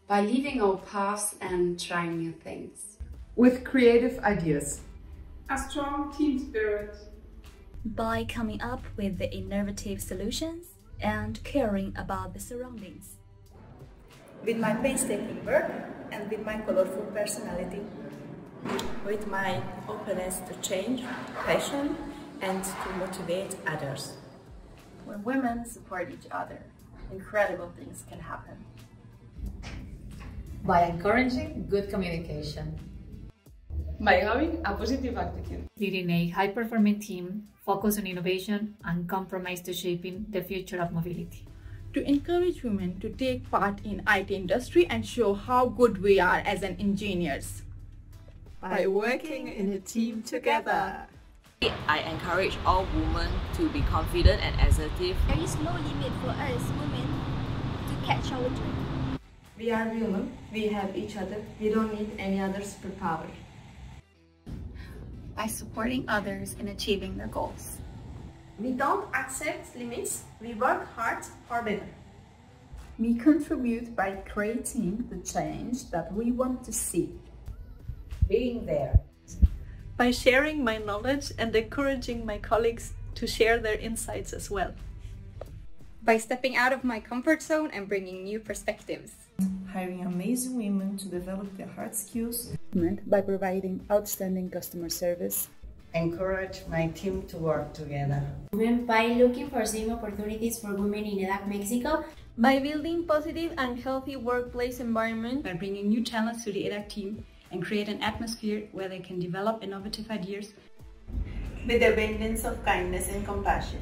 by leaving old paths and trying new things. With creative ideas. A strong team spirit. By coming up with the innovative solutions and caring about the surroundings. With my painstaking work and with my colorful personality. With my openness to change, passion, and to motivate others. When women support each other, incredible things can happen. By encouraging good communication. By having a positive attitude. Leading a high-performing team, focus on innovation and compromise to shaping the future of mobility. To encourage women to take part in IT industry and show how good we are as an engineers. By working in a team together. I encourage all women to be confident and assertive. There is no limit for us women to catch our dream. We are women, we have each other, we don't need any other superpower. By supporting others in achieving their goals. We don't accept limits, we work hard for better. We contribute by creating the change that we want to see. Being there. By sharing my knowledge and encouraging my colleagues to share their insights as well. By stepping out of my comfort zone and bringing new perspectives. Hiring amazing women to develop their hard skills. By providing outstanding customer service. Encourage my team to work together. By looking for same opportunities for women in EDAG Mexico. By building positive and healthy workplace environment. By bringing new talents to the EDAG team and create an atmosphere where they can develop innovative ideas. With abundance of kindness and compassion.